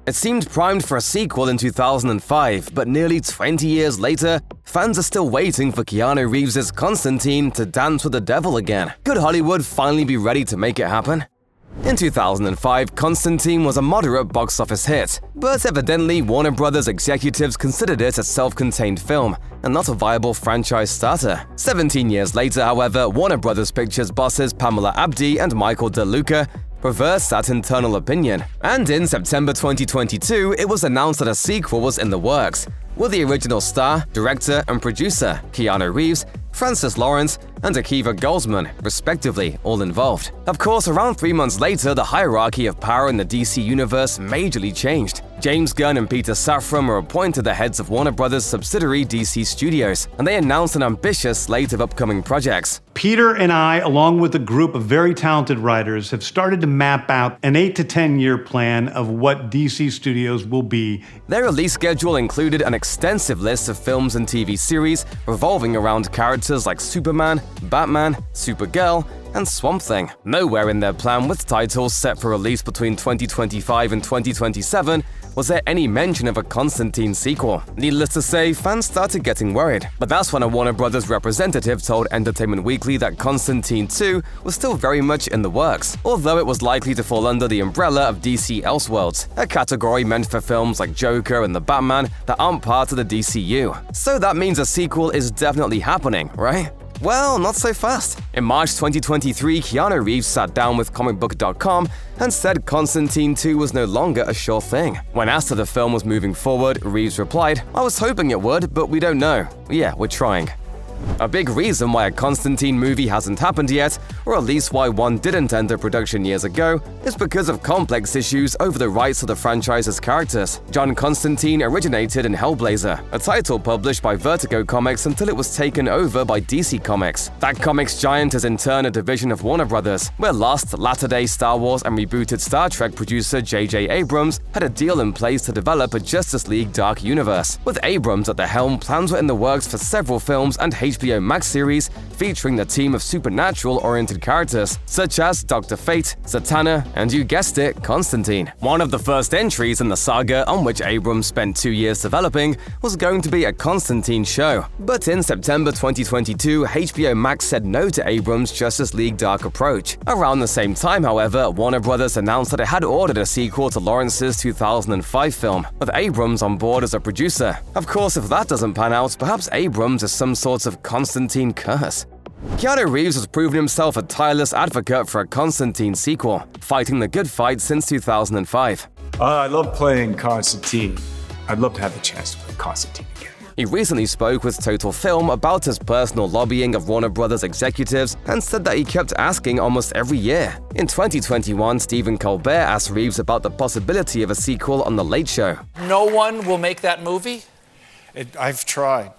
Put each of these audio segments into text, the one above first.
It seemed primed for a sequel in 2005, but nearly 20 years later, fans are still waiting for Keanu Reeves' Constantine to dance with the devil again. Could Hollywood finally be ready to make it happen? In 2005, Constantine was a moderate box office hit, but evidently Warner Brothers executives considered it a self-contained film and not a viable franchise starter. 17 years later, however, Warner Brothers Pictures bosses Pamela Abdi and Michael DeLuca reversed that internal opinion, and in September 2022, it was announced that a sequel was in the works, with the original star, director, and producer, Keanu Reeves, Francis Lawrence, and Akiva Goldsman, respectively, all involved. Of course, around 3 months later, the hierarchy of power in the DC universe majorly changed. James Gunn and Peter Safran were appointed the heads of Warner Brothers' subsidiary DC Studios, and they announced an ambitious slate of upcoming projects. Peter and I, along with a group of very talented writers, have started to map out an 8 to 10 year plan of what DC Studios will be. Their release schedule included an extensive list of films and TV series revolving around characters like Superman, Batman, Supergirl, and Swamp Thing. Nowhere in their plan, with titles set for release between 2025 and 2027, was there any mention of a Constantine sequel. Needless to say, fans started getting worried. But that's when a Warner Brothers representative told Entertainment Weekly that Constantine 2 was still very much in the works, although it was likely to fall under the umbrella of DC Elseworlds, a category meant for films like Joker and the Batman that aren't part of the DCU. So that means a sequel is definitely happening, right? Well, not so fast. In March 2023, Keanu Reeves sat down with comicbook.com and said Constantine 2 was no longer a sure thing. When asked if the film was moving forward, Reeves replied, "I was hoping it would, but we don't know. Yeah, we're trying." A big reason why a Constantine movie hasn't happened yet, or at least why one didn't enter production years ago, is because of complex issues over the rights of the franchise's characters. John Constantine originated in Hellblazer, a title published by Vertigo Comics until it was taken over by DC Comics. That comics giant is in turn a division of Warner Brothers, where Lost, latter-day Star Wars and rebooted Star Trek producer J.J. Abrams had a deal in place to develop a Justice League Dark Universe. With Abrams at the helm, plans were in the works for several films and HBO Max series featuring the team of supernatural-oriented characters, such as Dr. Fate, Zatanna, and you guessed it, Constantine. One of the first entries in the saga, on which Abrams spent 2 years developing, was going to be a Constantine show. But in September 2022, HBO Max said no to Abrams' Justice League Dark approach. Around the same time, however, Warner Brothers announced that it had ordered a sequel to Lawrence's 2005 film, with Abrams on board as a producer. Of course, if that doesn't pan out, perhaps Abrams is some sort of Constantine curse. Keanu Reeves has proven himself a tireless advocate for a Constantine sequel, fighting the good fight since 2005. I love playing Constantine. I'd love to have the chance to play Constantine again. He recently spoke with Total Film about his personal lobbying of Warner Brothers executives and said that he kept asking almost every year. In 2021, Stephen Colbert asked Reeves about the possibility of a sequel on The Late Show. No one will make that movie? I've tried,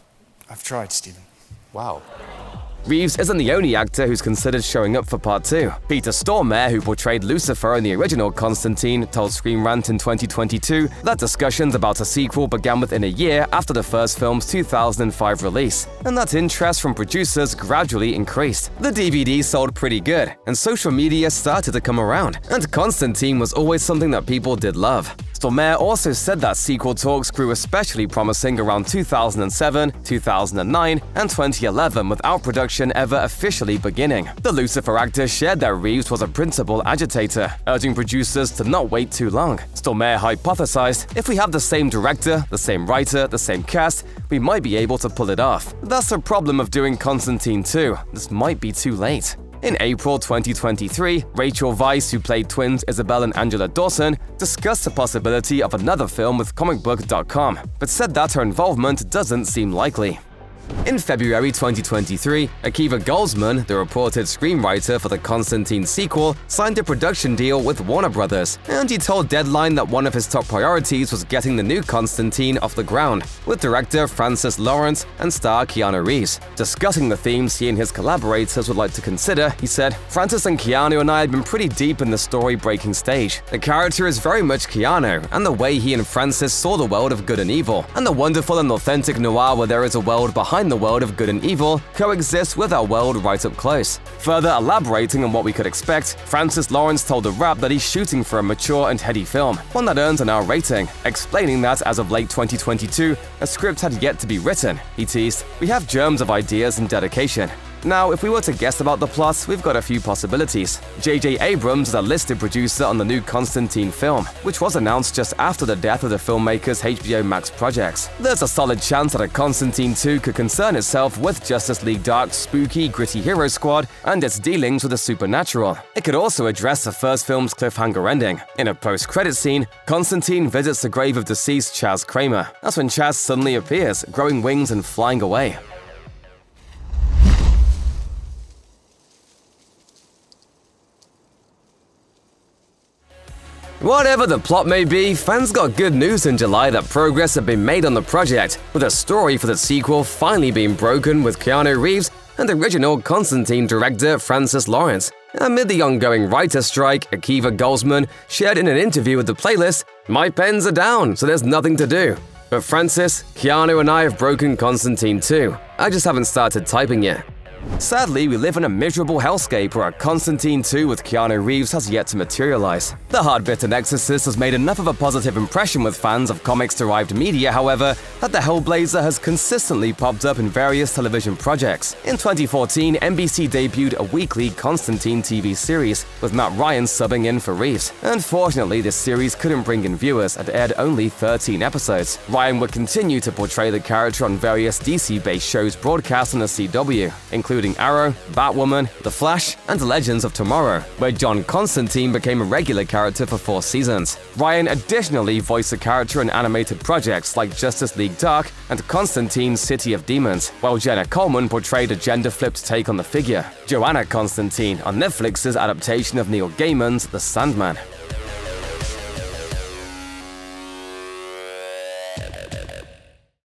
Stephen. Wow. Reeves isn't the only actor who's considered showing up for Part 2. Peter Stormare, who portrayed Lucifer in the original Constantine, told Screen Rant in 2022 that discussions about a sequel began within a year after the first film's 2005 release, and that interest from producers gradually increased. The DVD sold pretty good, and social media started to come around, and Constantine was always something that people did love. Stormare also said that sequel talks grew especially promising around 2007, 2009, and 2011 without production ever officially beginning. The Lucifer actor shared that Reeves was a principal agitator, urging producers to not wait too long. Stormare hypothesized, if we have the same director, the same writer, the same cast, we might be able to pull it off. That's the problem of doing Constantine 2. This might be too late. In April 2023, Rachel Weisz, who played twins Isabel and Angela Dawson, discussed the possibility of another film with comicbook.com, but said that her involvement doesn't seem likely. In February 2023, Akiva Goldsman, the reported screenwriter for the Constantine sequel, signed a production deal with Warner Brothers, and he told Deadline that one of his top priorities was getting the new Constantine off the ground, with director Francis Lawrence and star Keanu Reeves. Discussing the themes he and his collaborators would like to consider, he said, "Francis and Keanu and I have been pretty deep in the story-breaking stage. The character is very much Keanu, and the way he and Francis saw the world of good and evil, and the wonderful and authentic noir where there is a world behind behind the world of good and evil coexists with our world right up close. Further elaborating on what we could expect, Francis Lawrence told The Wrap that he's shooting for a mature and heady film, one that earns an R rating, explaining that as of late 2022, a script had yet to be written. He teased, "We have germs of ideas and dedication." Now, if we were to guess about the plot, we've got a few possibilities. J.J. Abrams is a listed producer on the new Constantine film, which was announced just after the death of the filmmaker's HBO Max projects. There's a solid chance that a Constantine 2 could concern itself with Justice League Dark's spooky, gritty hero squad and its dealings with the supernatural. It could also address the first film's cliffhanger ending. In a post-credit scene, Constantine visits the grave of deceased Chaz Kramer. That's when Chaz suddenly appears, growing wings and flying away. Whatever the plot may be, fans got good news in July that progress had been made on the project, with a story for the sequel finally being broken with Keanu Reeves and original Constantine director Francis Lawrence. Amid the ongoing writer strike, Akiva Goldsman shared in an interview with The Playlist, "My pens are down, so there's nothing to do. But Francis, Keanu and I have broken Constantine too. I just haven't started typing yet." Sadly, we live in a miserable hellscape where a Constantine 2 with Keanu Reeves has yet to materialize. The hard-bitten exorcist has made enough of a positive impression with fans of comics-derived media, however, that the Hellblazer has consistently popped up in various television projects. In 2014, NBC debuted a weekly Constantine TV series, with Matt Ryan subbing in for Reeves. Unfortunately, this series couldn't bring in viewers and aired only 13 episodes. Ryan would continue to portray the character on various DC-based shows broadcast on the CW, including Arrow, Batwoman, The Flash, and Legends of Tomorrow, where John Constantine became a regular character for 4 seasons. Ryan additionally voiced the character in animated projects like Justice League Dark and Constantine's City of Demons, while Jenna Coleman portrayed a gender-flipped take on the figure, Joanna Constantine, on Netflix's adaptation of Neil Gaiman's The Sandman.